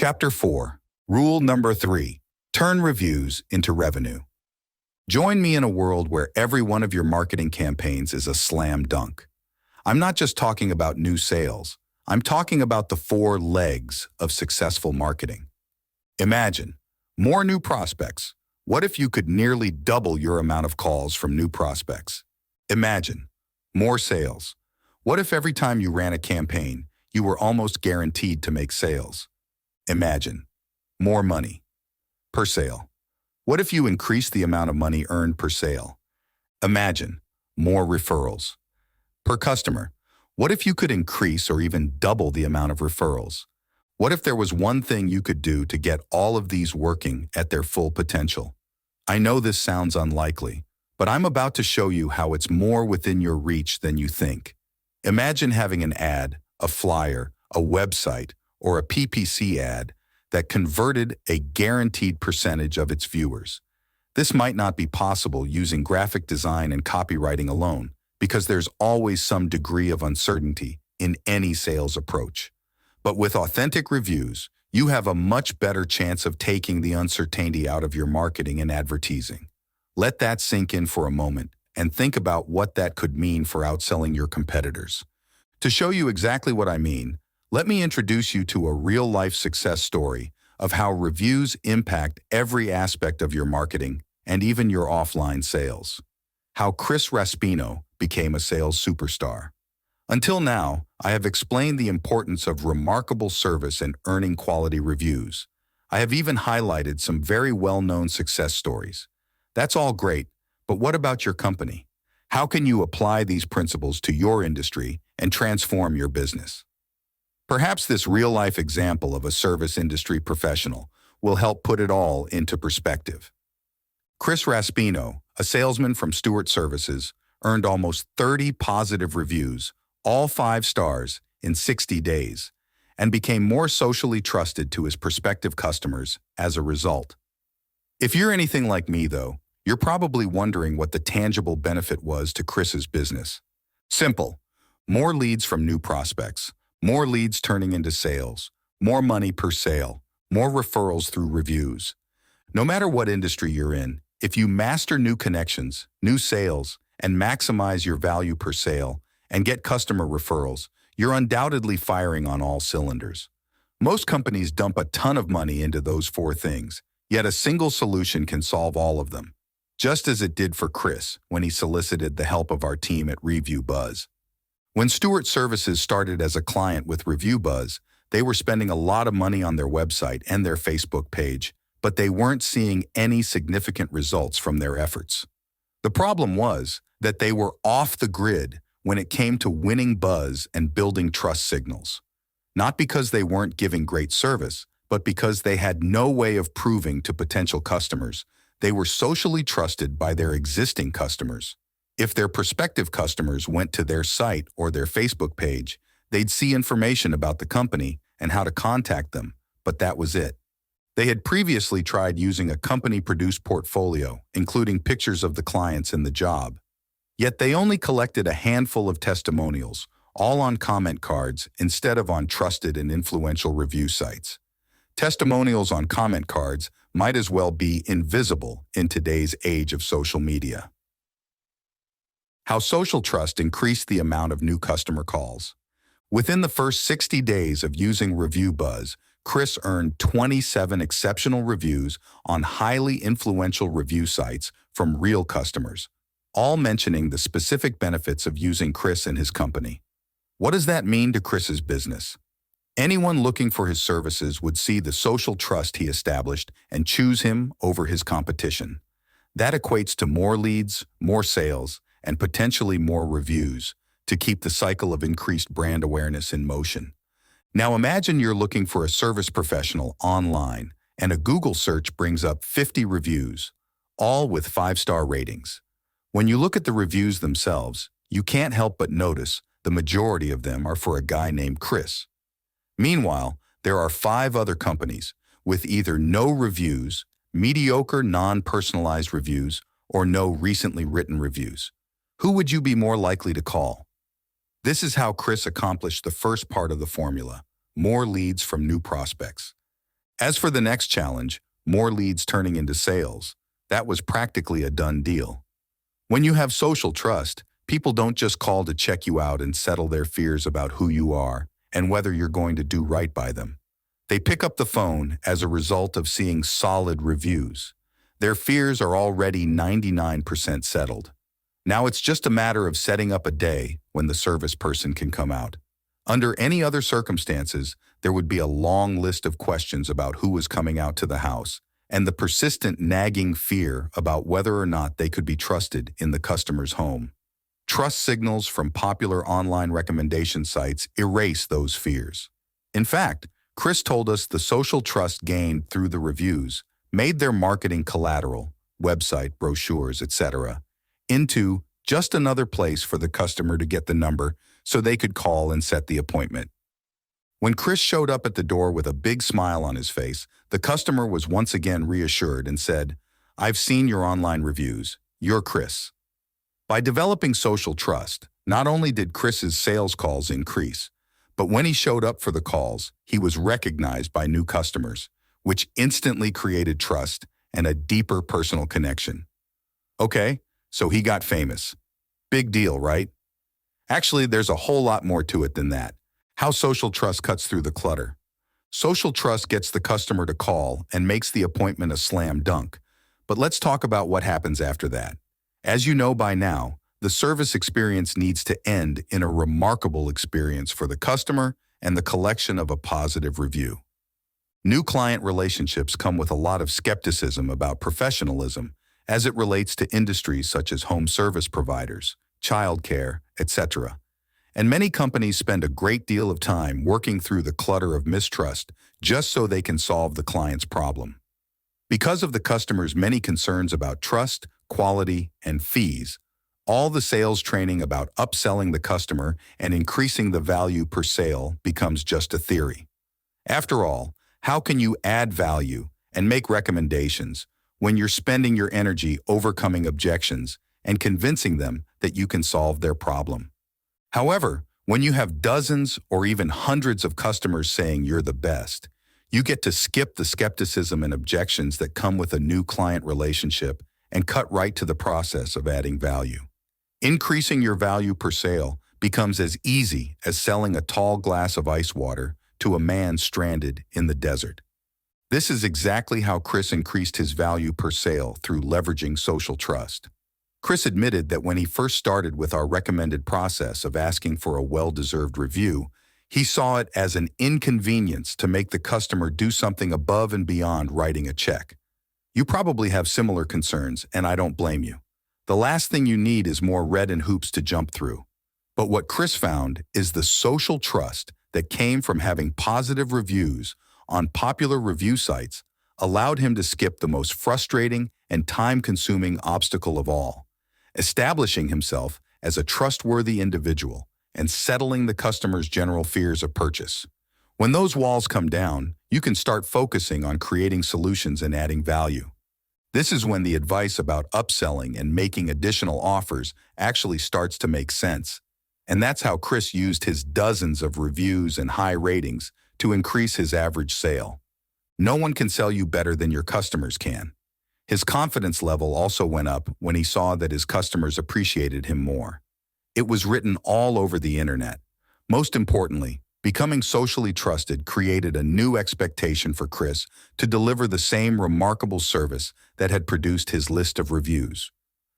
Chapter 4, Rule Number 3, Turn Reviews into Revenue. Join me in a world where every one of your marketing campaigns is a slam dunk. I'm not just talking about new sales. I'm talking about the 4 legs of successful marketing. Imagine, more new prospects. What if you could nearly double your amount of calls from new prospects? Imagine, more sales. What if every time you ran a campaign, you were almost guaranteed to make sales? Imagine, more money per sale. What if you increased the amount of money earned per sale? Imagine, more referrals per customer. What if you could increase or even double the amount of referrals? What if there was one thing you could do to get all of these working at their full potential? I know this sounds unlikely, but I'm about to show you how it's more within your reach than you think. Imagine having an ad, a flyer, a website, or a PPC ad that converted a guaranteed percentage of its viewers. This might not be possible using graphic design and copywriting alone, because there's always some degree of uncertainty in any sales approach. But with authentic reviews, you have a much better chance of taking the uncertainty out of your marketing and advertising. Let that sink in for a moment and think about what that could mean for outselling your competitors. To show you exactly what I mean, let me introduce you to a real-life success story of how reviews impact every aspect of your marketing and even your offline sales. How Chris Raspino became a sales superstar. Until now, I have explained the importance of remarkable service and earning quality reviews. I have even highlighted some very well-known success stories. That's all great, but what about your company? How can you apply these principles to your industry and transform your business? Perhaps this real-life example of a service industry professional will help put it all into perspective. Chris Raspino, a salesman from Stewart Services, earned almost 30 positive reviews, all 5 stars, in 60 days, and became more socially trusted to his prospective customers as a result. If you're anything like me, though, you're probably wondering what the tangible benefit was to Chris's business. Simple. More leads from new prospects, more leads turning into sales, more money per sale, more referrals through reviews. No matter what industry you're in, if you master new connections, new sales, and maximize your value per sale, and get customer referrals, you're undoubtedly firing on all cylinders. Most companies dump a ton of money into those 4 things, yet a single solution can solve all of them, just as it did for Chris when he solicited the help of our team at ReviewBuzz. When Stewart Services started as a client with ReviewBuzz, they were spending a lot of money on their website and their Facebook page, but they weren't seeing any significant results from their efforts. The problem was that they were off the grid when it came to winning buzz and building trust signals. Not because they weren't giving great service, but because they had no way of proving to potential customers they were socially trusted by their existing customers. If their prospective customers went to their site or their Facebook page, they'd see information about the company and how to contact them, but that was it. They had previously tried using a company-produced portfolio, including pictures of the clients and the job. Yet they only collected a handful of testimonials, all on comment cards instead of on trusted and influential review sites. Testimonials on comment cards might as well be invisible in today's age of social media. How social trust increased the amount of new customer calls. Within the first 60 days of using ReviewBuzz, Chris earned 27 exceptional reviews on highly influential review sites from real customers, all mentioning the specific benefits of using Chris and his company. What does that mean to Chris's business? Anyone looking for his services would see the social trust he established and choose him over his competition. That equates to more leads, more sales, and potentially more reviews to keep the cycle of increased brand awareness in motion. Now imagine you're looking for a service professional online and a Google search brings up 50 reviews, all with 5-star ratings. When you look at the reviews themselves, you can't help but notice the majority of them are for a guy named Chris. Meanwhile, there are 5 other companies with either no reviews, mediocre non-personalized reviews, or no recently written reviews. Who would you be more likely to call? This is how Chris accomplished the first part of the formula, more leads from new prospects. As for the next challenge, more leads turning into sales, that was practically a done deal. When you have social trust, people don't just call to check you out and settle their fears about who you are and whether you're going to do right by them. They pick up the phone as a result of seeing solid reviews. Their fears are already 99% settled. Now it's just a matter of setting up a day when the service person can come out. Under any other circumstances, there would be a long list of questions about who was coming out to the house and the persistent nagging fear about whether or not they could be trusted in the customer's home. Trust signals from popular online recommendation sites erase those fears. In fact, Chris told us the social trust gained through the reviews made their marketing collateral, website, brochures, etc., into just another place for the customer to get the number so they could call and set the appointment. When Chris showed up at the door with a big smile on his face, the customer was once again reassured and said, "I've seen your online reviews. You're Chris." By developing social trust, not only did Chris's sales calls increase, but when he showed up for the calls, he was recognized by new customers, which instantly created trust and a deeper personal connection. Okay, so he got famous. Big deal, right? Actually, there's a whole lot more to it than that. How social trust cuts through the clutter. Social trust gets the customer to call and makes the appointment a slam dunk. But let's talk about what happens after that. As you know by now, the service experience needs to end in a remarkable experience for the customer and the collection of a positive review. New client relationships come with a lot of skepticism about professionalism as it relates to industries such as home service providers, childcare, etc. And many companies spend a great deal of time working through the clutter of mistrust just so they can solve the client's problem. Because of the customer's many concerns about trust, quality, and fees, all the sales training about upselling the customer and increasing the value per sale becomes just a theory. After all, how can you add value and make recommendations when you're spending your energy overcoming objections and convincing them that you can solve their problem? However, when you have dozens or even hundreds of customers saying you're the best, you get to skip the skepticism and objections that come with a new client relationship and cut right to the process of adding value. Increasing your value per sale becomes as easy as selling a tall glass of ice water to a man stranded in the desert. This is exactly how Chris increased his value per sale through leveraging social trust. Chris admitted that when he first started with our recommended process of asking for a well-deserved review, he saw it as an inconvenience to make the customer do something above and beyond writing a check. You probably have similar concerns, and I don't blame you. The last thing you need is more red and hoops to jump through. But what Chris found is the social trust that came from having positive reviews on popular review sites allowed him to skip the most frustrating and time-consuming obstacle of all, establishing himself as a trustworthy individual and settling the customer's general fears of purchase. When those walls come down, you can start focusing on creating solutions and adding value. This is when the advice about upselling and making additional offers actually starts to make sense. And that's how Chris used his dozens of reviews and high ratings to increase his average sale. No one can sell you better than your customers can. His confidence level also went up when he saw that his customers appreciated him more. It was written all over the internet. Most importantly, becoming socially trusted created a new expectation for Chris to deliver the same remarkable service that had produced his list of reviews.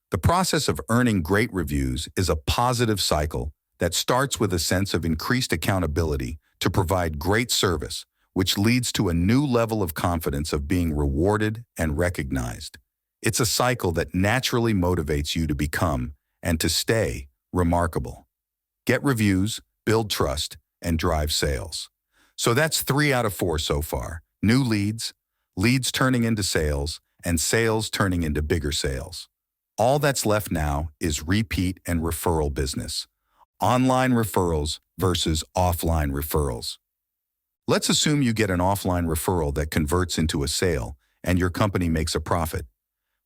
The process of earning great reviews is a positive cycle that starts with a sense of increased accountability to provide great service, which leads to a new level of confidence of being rewarded and recognized. It's a cycle that naturally motivates you to become, and to stay, remarkable. Get reviews, build trust, and drive sales. So that's 3 out of 4 so far. New leads, leads turning into sales, and sales turning into bigger sales. All that's left now is repeat and referral business. Online referrals versus offline referrals. Let's assume you get an offline referral that converts into a sale and your company makes a profit.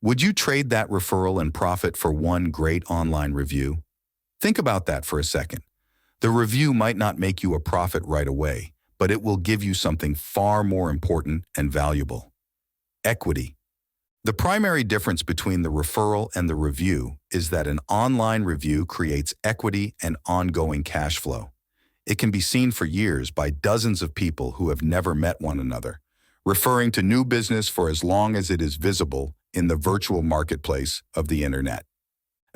Would you trade that referral and profit for one great online review? Think about that for a second. The review might not make you a profit right away, but it will give you something far more important and valuable: equity. The primary difference between the referral and the review is that an online review creates equity and ongoing cash flow. It can be seen for years by dozens of people who have never met one another, referring to new business for as long as it is visible in the virtual marketplace of the internet.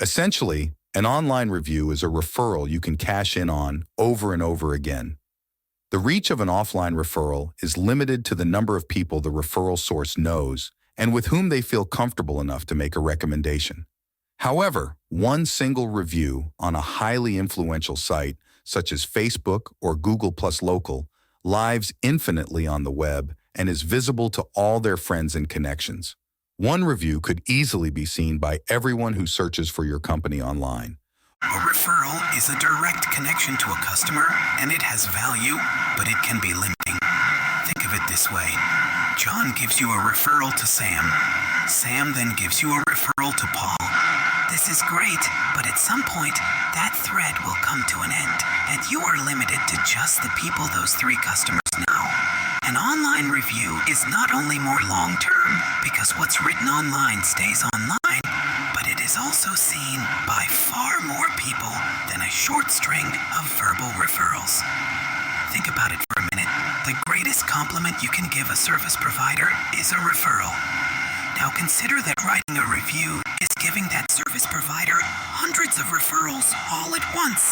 Essentially, an online review is a referral you can cash in on over and over again. The reach of an offline referral is limited to the number of people the referral source knows and with whom they feel comfortable enough to make a recommendation. However, one single review on a highly influential site, such as Facebook or Google Plus Local, lives infinitely on the web and is visible to all their friends and connections. One review could easily be seen by everyone who searches for your company online. A referral is a direct connection to a customer, and it has value, but it can be limiting. Think of it this way. John gives you a referral to Sam. Sam then gives you a referral to Paul. This is great, but at some point, that thread will come to an end, and you are limited to just the people those three customers know. An online review is not only more long-term, because what's written online stays online, but it is also seen by far more people than a short string of verbal referrals. Think about it for a minute. The greatest compliment you can give a service provider is a referral. Now consider that writing a review is giving that service provider hundreds of referrals all at once.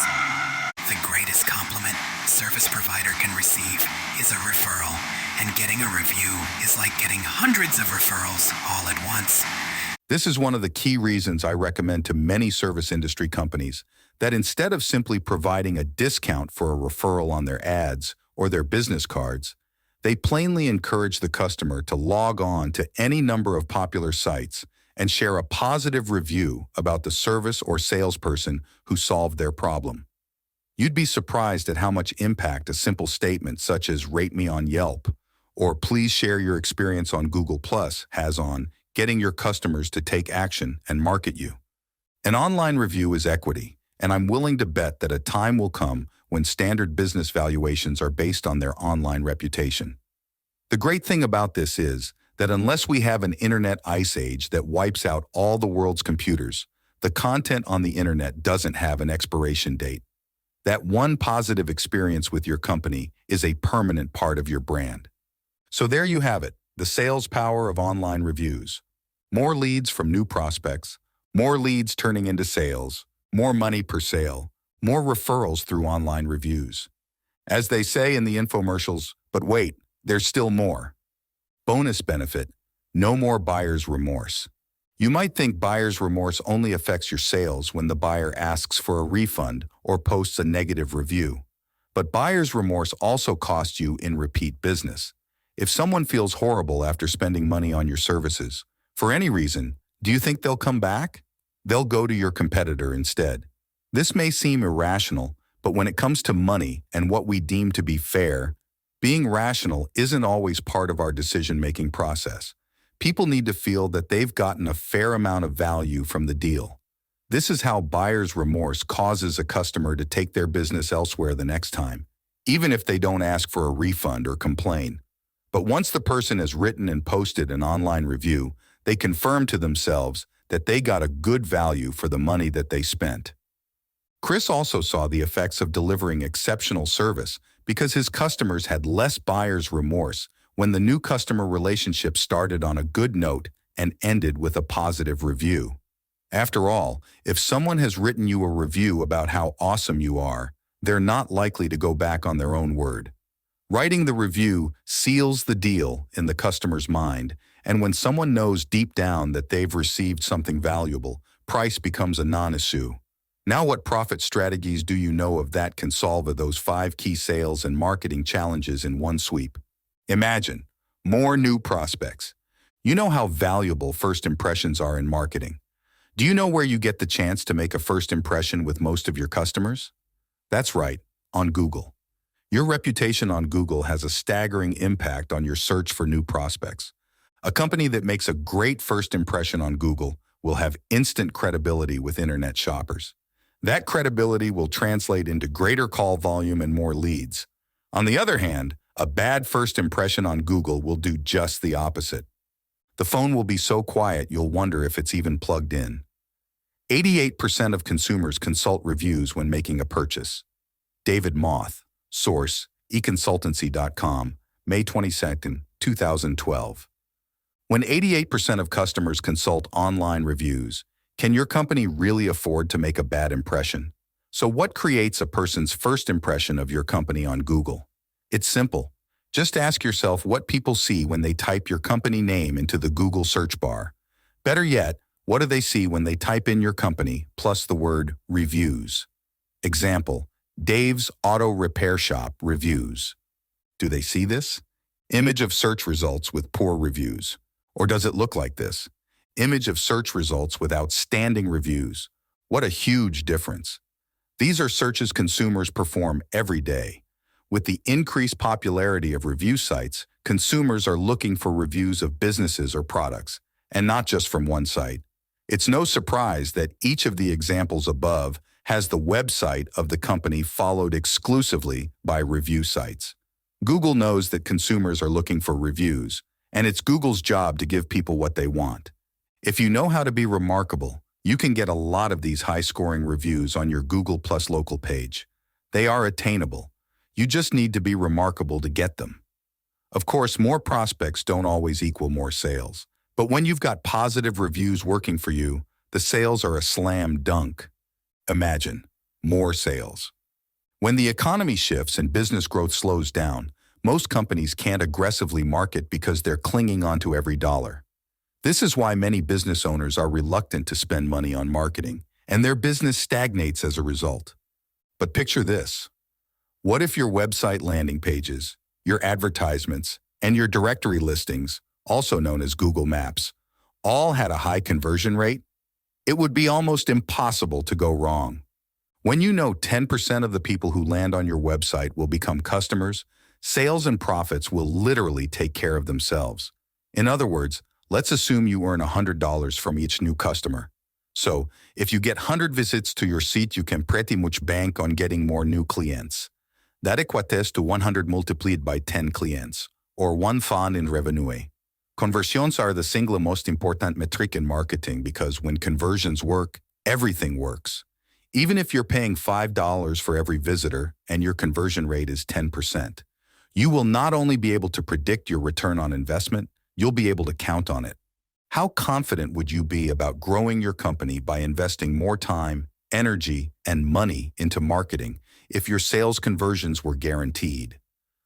The greatest compliment a service provider can receive is a referral, and getting a review is like getting hundreds of referrals all at once. This is one of the key reasons I recommend to many service industry companies that instead of simply providing a discount for a referral on their ads or their business cards, they plainly encourage the customer to log on to any number of popular sites and share a positive review about the service or salesperson who solved their problem. You'd be surprised at how much impact a simple statement such as "rate me on Yelp" or "please share your experience on Google Plus" has on getting your customers to take action and market you. An online review is equity, and I'm willing to bet that a time will come when standard business valuations are based on their online reputation. The great thing about this is that unless we have an internet ice age that wipes out all the world's computers, the content on the internet doesn't have an expiration date. That one positive experience with your company is a permanent part of your brand. So there you have it, the sales power of online reviews. More leads from new prospects, more leads turning into sales, more money per sale, more referrals through online reviews. As they say in the infomercials, but wait, there's still more. Bonus benefit: no more buyer's remorse. You might think buyer's remorse only affects your sales when the buyer asks for a refund or posts a negative review. But buyer's remorse also costs you in repeat business. If someone feels horrible after spending money on your services, for any reason, do you think they'll come back? They'll go to your competitor instead. This may seem irrational, but when it comes to money and what we deem to be fair, being rational isn't always part of our decision-making process. People need to feel that they've gotten a fair amount of value from the deal. This is how buyer's remorse causes a customer to take their business elsewhere the next time, even if they don't ask for a refund or complain. But once the person has written and posted an online review, they confirm to themselves that they got a good value for the money that they spent. Chris also saw the effects of delivering exceptional service because his customers had less buyer's remorse when the new customer relationship started on a good note and ended with a positive review. After all, if someone has written you a review about how awesome you are, they're not likely to go back on their own word. Writing the review seals the deal in the customer's mind, and when someone knows deep down that they've received something valuable, price becomes a non-issue. Now what profit strategies do you know of that can solve those 5 key sales and marketing challenges in one sweep? Imagine more new prospects. You know how valuable first impressions are in marketing. Do you know where you get the chance to make a first impression with most of your customers? That's right, on Google. Your reputation on Google has a staggering impact on your search for new prospects. A company that makes a great first impression on Google will have instant credibility with internet shoppers. That credibility will translate into greater call volume and more leads. On the other hand, a bad first impression on Google will do just the opposite. The phone will be so quiet you'll wonder if it's even plugged in. 88% of consumers consult reviews when making a purchase. David Moth, source, econsultancy.com, May 22, 2012. When 88% of customers consult online reviews, can your company really afford to make a bad impression? So what creates a person's first impression of your company on Google? It's simple. Just ask yourself what people see when they type your company name into the Google search bar. Better yet, what do they see when they type in your company plus the word reviews? Example, Dave's Auto Repair Shop reviews. Do they see this? Image of search results with poor reviews. Or does it look like this? Image of search results with outstanding reviews. What a huge difference. These are searches consumers perform every day. With the increased popularity of review sites, consumers are looking for reviews of businesses or products, and not just from one site. It's no surprise that each of the examples above has the website of the company followed exclusively by review sites. Google knows that consumers are looking for reviews, and it's Google's job to give people what they want. If you know how to be remarkable, you can get a lot of these high-scoring reviews on your Google Plus local page. They are attainable. You just need to be remarkable to get them. Of course, more prospects don't always equal more sales. But when you've got positive reviews working for you, the sales are a slam dunk. Imagine, more sales. When the economy shifts and business growth slows down, most companies can't aggressively market because they're clinging onto every dollar. This is why many business owners are reluctant to spend money on marketing, and their business stagnates as a result. But picture this. What if your website landing pages, your advertisements, and your directory listings, also known as Google Maps, all had a high conversion rate? It would be almost impossible to go wrong. When you know 10% of the people who land on your website will become customers, sales and profits will literally take care of themselves. In other words, let's assume you earn $100 from each new customer. So, if you get 100 visits to your site, you can pretty much bank on getting more new clients. That equates to 100 multiplied by 10 clients, or 1 fan in revenue. Conversions are the single most important metric in marketing because when conversions work, everything works. Even if you're paying $5 for every visitor and your conversion rate is 10%, you will not only be able to predict your return on investment, you'll be able to count on it. How confident would you be about growing your company by investing more time, energy, and money into marketing if your sales conversions were guaranteed?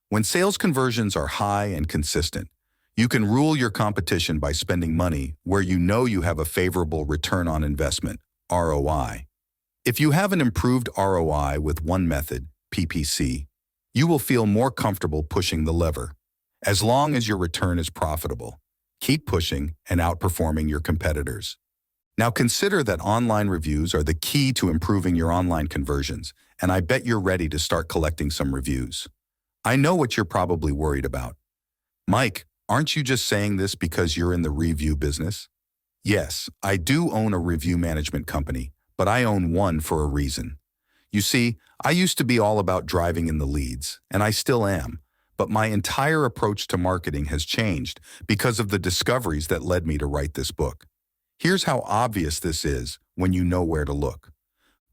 When sales conversions are high and consistent, you can rule your competition by spending money where you know you have a favorable return on investment, ROI. If you have an improved ROI with one method, PPC, you will feel more comfortable pushing the lever. As long as your return is profitable, keep pushing and outperforming your competitors. Now consider that online reviews are the key to improving your online conversions, and I bet you're ready to start collecting some reviews. I know what you're probably worried about. Mike, aren't you just saying this because you're in the review business? Yes, I do own a review management company, but I own one for a reason. You see, I used to be all about driving in the leads, and I still am, but my entire approach to marketing has changed because of the discoveries that led me to write this book. Here's how obvious this is when you know where to look.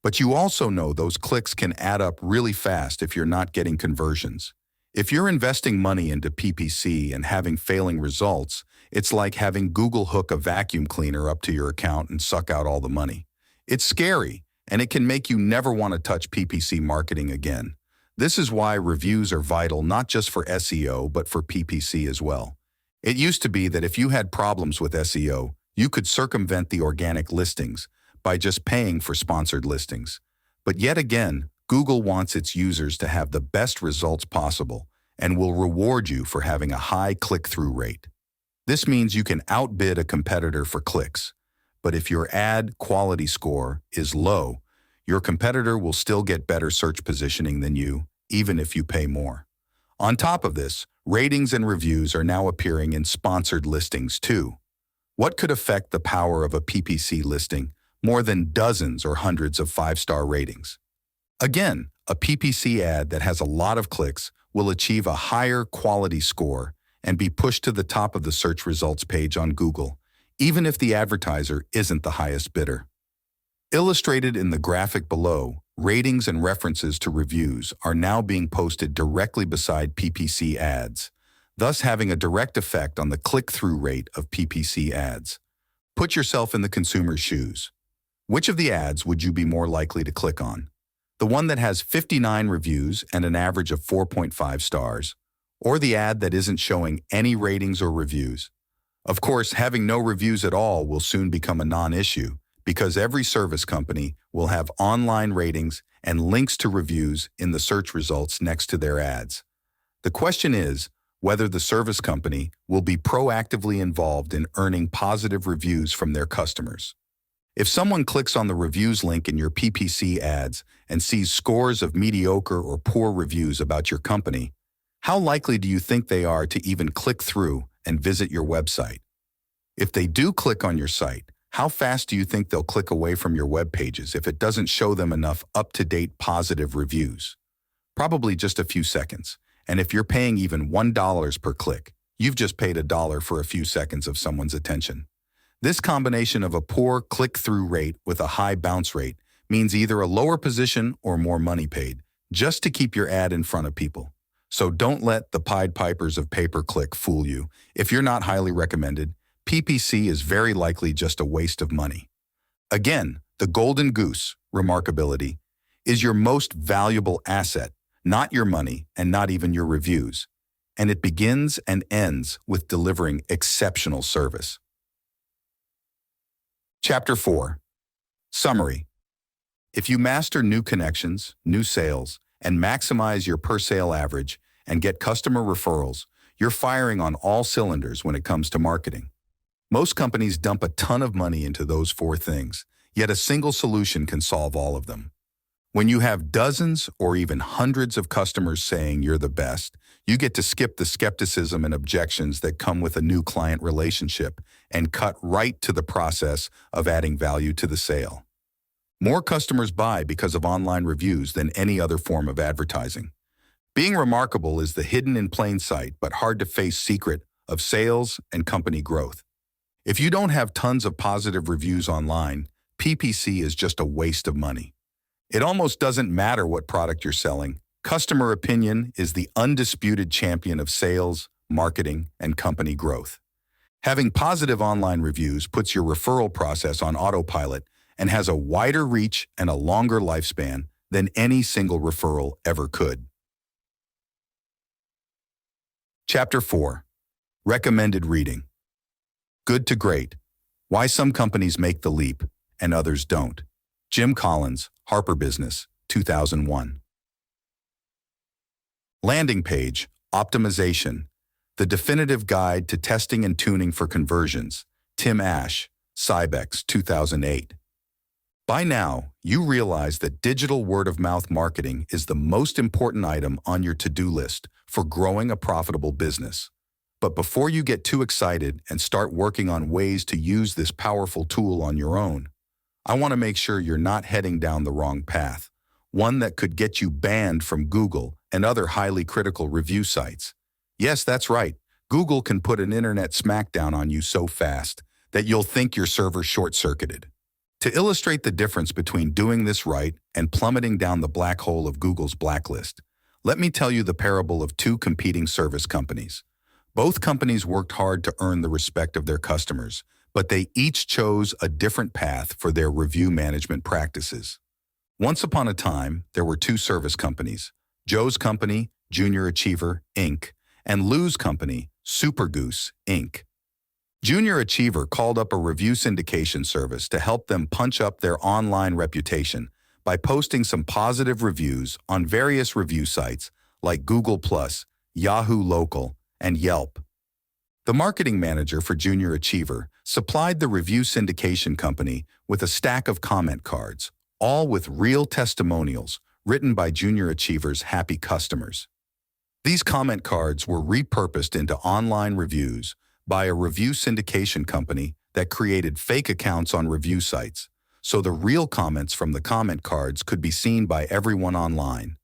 But you also know those clicks can add up really fast if you're not getting conversions. If you're investing money into PPC and having failing results, it's like having Google hook a vacuum cleaner up to your account and suck out all the money. It's scary, and it can make you never want to touch PPC marketing again. This is why reviews are vital not just for SEO, but for PPC as well. It used to be that if you had problems with SEO, you could circumvent the organic listings by just paying for sponsored listings. But yet again, Google wants its users to have the best results possible and will reward you for having a high click-through rate. This means you can outbid a competitor for clicks. But if your ad quality score is low, your competitor will still get better search positioning than you, even if you pay more. On top of this, ratings and reviews are now appearing in sponsored listings too. What could affect the power of a PPC listing more than dozens or hundreds of 5-star ratings? Again, a PPC ad that has a lot of clicks will achieve a higher quality score and be pushed to the top of the search results page on Google, even if the advertiser isn't the highest bidder. Illustrated in the graphic below, ratings and references to reviews are now being posted directly beside PPC ads, thus having a direct effect on the click-through rate of PPC ads. Put yourself in the consumer's shoes. Which of the ads would you be more likely to click on? The one that has 59 reviews and an average of 4.5 stars, or the ad that isn't showing any ratings or reviews? Of course, having no reviews at all will soon become a non-issue, because every service company will have online ratings and links to reviews in the search results next to their ads. The question is whether the service company will be proactively involved in earning positive reviews from their customers. If someone clicks on the reviews link in your PPC ads and sees scores of mediocre or poor reviews about your company, how likely do you think they are to even click through and visit your website? If they do click on your site, how fast do you think they'll click away from your web pages if it doesn't show them enough up-to-date positive reviews? Probably just a few seconds. And if you're paying even $1 per click, you've just paid $1 for a few seconds of someone's attention. This combination of a poor click-through rate with a high bounce rate means either a lower position or more money paid, just to keep your ad in front of people. So don't let the Pied Pipers of pay-per-click fool you. If you're not highly recommended, PPC is very likely just a waste of money. Again, the golden goose, remarkability, is your most valuable asset, not your money and not even your reviews. And it begins and ends with delivering exceptional service. Chapter 4. Summary. If you master new connections, new sales, and maximize your per-sale average and get customer referrals, you're firing on all cylinders when it comes to marketing. Most companies dump a ton of money into those 4 things, yet a single solution can solve all of them. When you have dozens or even hundreds of customers saying you're the best, you get to skip the skepticism and objections that come with a new client relationship and cut right to the process of adding value to the sale. More customers buy because of online reviews than any other form of advertising. Being remarkable is the hidden in plain sight but hard-to-face secret of sales and company growth. If you don't have tons of positive reviews online, PPC is just a waste of money. It almost doesn't matter what product you're selling. Customer opinion is the undisputed champion of sales, marketing, and company growth. Having positive online reviews puts your referral process on autopilot and has a wider reach and a longer lifespan than any single referral ever could. Chapter 4. Recommended reading. Good to Great. Why Some Companies Make the Leap and Others Don't. Jim Collins, Harper Business, 2001. Landing Page Optimization. The Definitive Guide to Testing and Tuning for Conversions. Tim Ash, Cybex, 2008. By now, you realize that digital word-of-mouth marketing is the most important item on your to-do list for growing a profitable business. But before you get too excited and start working on ways to use this powerful tool on your own, I want to make sure you're not heading down the wrong path, one that could get you banned from Google and other highly critical review sites. Yes, that's right. Google can put an internet smackdown on you so fast that you'll think your server short-circuited. To illustrate the difference between doing this right and plummeting down the black hole of Google's blacklist, let me tell you the parable of 2 competing service companies. Both companies worked hard to earn the respect of their customers, but they each chose a different path for their review management practices. Once upon a time, there were 2 service companies, Joe's Company, Junior Achiever, Inc., and Lou's Company, Super Goose, Inc. Junior Achiever called up a review syndication service to help them punch up their online reputation by posting some positive reviews on various review sites like Google+, Yahoo Local, and Yelp. The marketing manager for Junior Achiever supplied the review syndication company with a stack of comment cards, all with real testimonials written by Junior Achiever's happy customers. These comment cards were repurposed into online reviews by a review syndication company that created fake accounts on review sites, so the real comments from the comment cards could be seen by everyone online.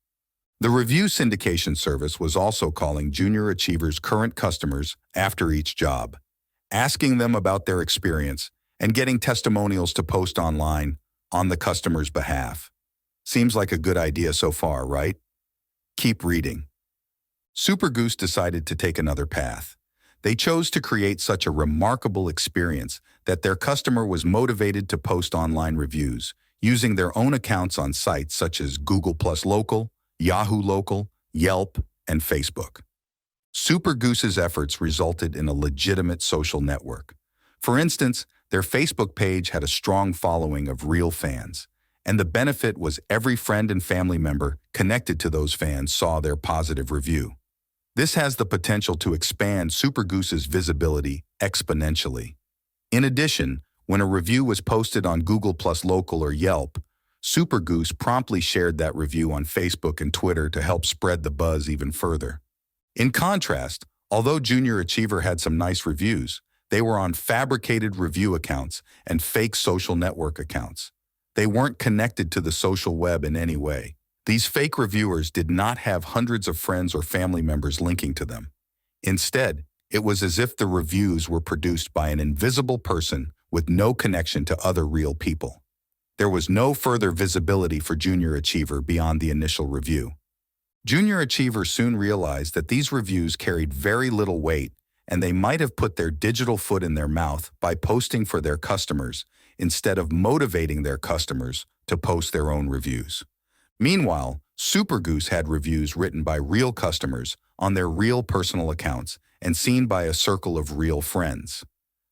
The review syndication service was also calling Junior Achiever's current customers after each job, asking them about their experience and getting testimonials to post online on the customer's behalf. Seems like a good idea so far, right? Keep reading. Supergoose decided to take another path. They chose to create such a remarkable experience that their customer was motivated to post online reviews using their own accounts on sites such as Google Plus Local, Yahoo Local, Yelp, and Facebook. Supergoose's efforts resulted in a legitimate social network. For instance, their Facebook page had a strong following of real fans, and the benefit was every friend and family member connected to those fans saw their positive review. This has the potential to expand Supergoose's visibility exponentially. In addition, when a review was posted on Google Plus Local or Yelp, Supergoose promptly shared that review on Facebook and Twitter to help spread the buzz even further. In contrast, although Junior Achiever had some nice reviews, they were on fabricated review accounts and fake social network accounts. They weren't connected to the social web in any way. These fake reviewers did not have hundreds of friends or family members linking to them. Instead, it was as if the reviews were produced by an invisible person with no connection to other real people. There was no further visibility for Junior Achiever beyond the initial review. Junior Achiever soon realized that these reviews carried very little weight, and they might have put their digital foot in their mouth by posting for their customers instead of motivating their customers to post their own reviews. Meanwhile, Supergoose had reviews written by real customers on their real personal accounts and seen by a circle of real friends.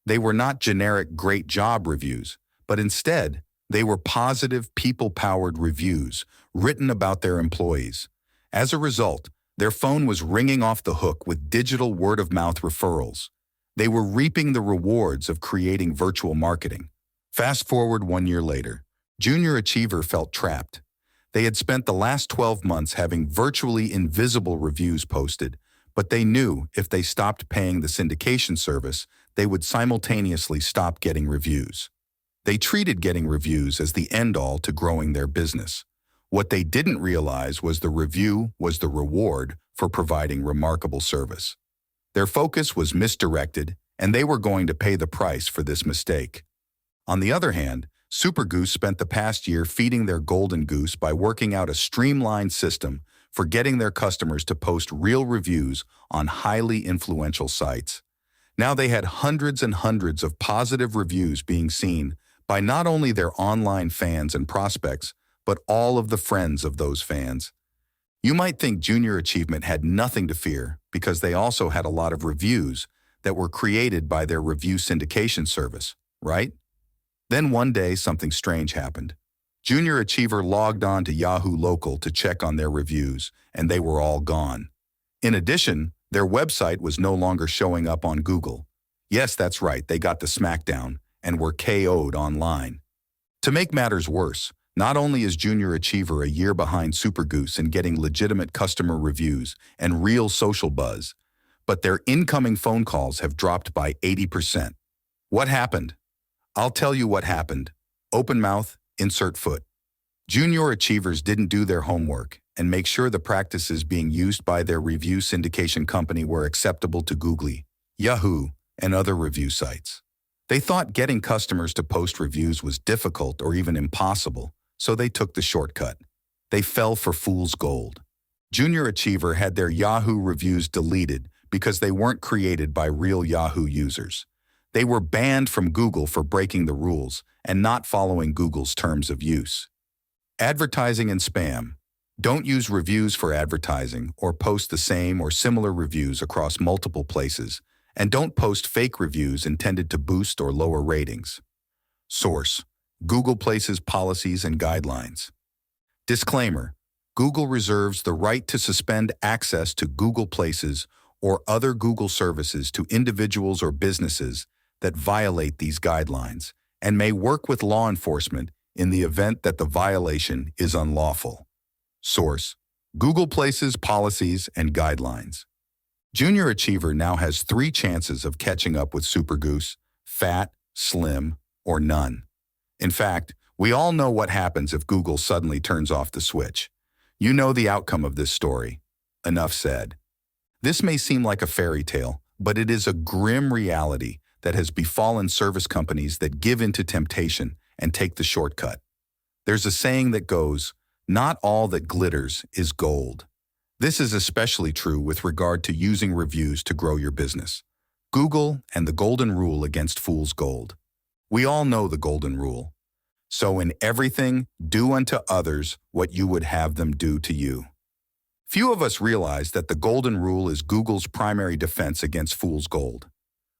They were not generic great job reviews, but instead, they were positive, people-powered reviews written about their employees. As a result, their phone was ringing off the hook with digital word-of-mouth referrals. They were reaping the rewards of creating virtual marketing. Fast forward 1 year later, Junior Achiever felt trapped. They had spent the last 12 months having virtually invisible reviews posted, but they knew if they stopped paying the syndication service, they would simultaneously stop getting reviews. They treated getting reviews as the end-all to growing their business. What they didn't realize was the review was the reward for providing remarkable service. Their focus was misdirected, and they were going to pay the price for this mistake. On the other hand, Supergoose spent the past year feeding their golden goose by working out a streamlined system for getting their customers to post real reviews on highly influential sites. Now they had hundreds and hundreds of positive reviews being seen by not only their online fans and prospects, but all of the friends of those fans. You might think Junior Achievement had nothing to fear because they also had a lot of reviews that were created by their review syndication service, right? Then one day something strange happened. Junior Achiever logged on to Yahoo Local to check on their reviews, and they were all gone. In addition, their website was no longer showing up on Google. Yes, that's right, they got the smackdown and were KO'd online. To make matters worse, not only is Junior Achiever a year behind Supergoose in getting legitimate customer reviews and real social buzz, but their incoming phone calls have dropped by 80%. What happened? I'll tell you what happened. Open mouth, insert foot. Junior Achievers didn't do their homework and make sure the practices being used by their review syndication company were acceptable to Google, Yahoo, and other review sites. They thought getting customers to post reviews was difficult or even impossible, so they took the shortcut. They fell for fool's gold. Junior Achiever had their Yahoo reviews deleted because they weren't created by real Yahoo users. They were banned from Google for breaking the rules and not following Google's terms of use. Advertising and spam. Don't use reviews for advertising or post the same or similar reviews across multiple places, and don't post fake reviews intended to boost or lower ratings. Source: Google Places Policies and Guidelines. Disclaimer: Google reserves the right to suspend access to Google Places or other Google services to individuals or businesses that violate these guidelines and may work with law enforcement in the event that the violation is unlawful. Source: Google Places Policies and Guidelines. Junior Achiever now has 3 chances of catching up with Supergoose: fat, slim, or none. In fact, we all know what happens if Google suddenly turns off the switch. You know the outcome of this story. Enough said. This may seem like a fairy tale, but it is a grim reality that has befallen service companies that give in to temptation and take the shortcut. There's a saying that goes, "Not all that glitters is gold." This is especially true with regard to using reviews to grow your business. Google and the golden rule against fool's gold. We all know the golden rule. So in everything, do unto others what you would have them do to you. Few of us realize that the golden rule is Google's primary defense against fool's gold.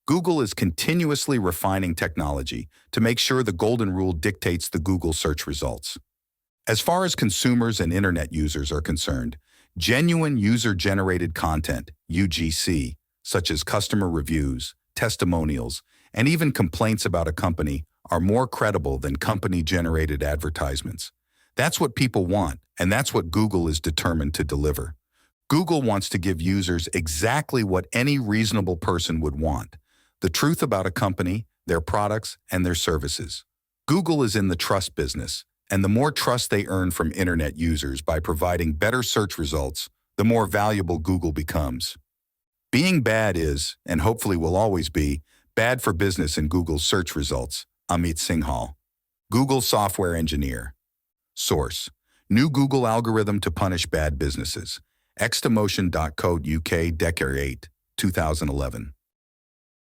Google is continuously refining technology to make sure the golden rule dictates the Google search results. As far as consumers and internet users are concerned, genuine user-generated content, UGC, such as customer reviews, testimonials, and even complaints about a company are more credible than company-generated advertisements. That's what people want, and that's what Google is determined to deliver. Google wants to give users exactly what any reasonable person would want: the truth about a company, their products, and their services. Google is in the trust business, and the more trust they earn from internet users by providing better search results, the more valuable Google becomes. Being bad is, and hopefully will always be, bad for business in Google's search results. Amit Singhal, Google software engineer. Source: New Google algorithm to punish bad businesses. Xtomotion.co.uk, Decker 8, 2011.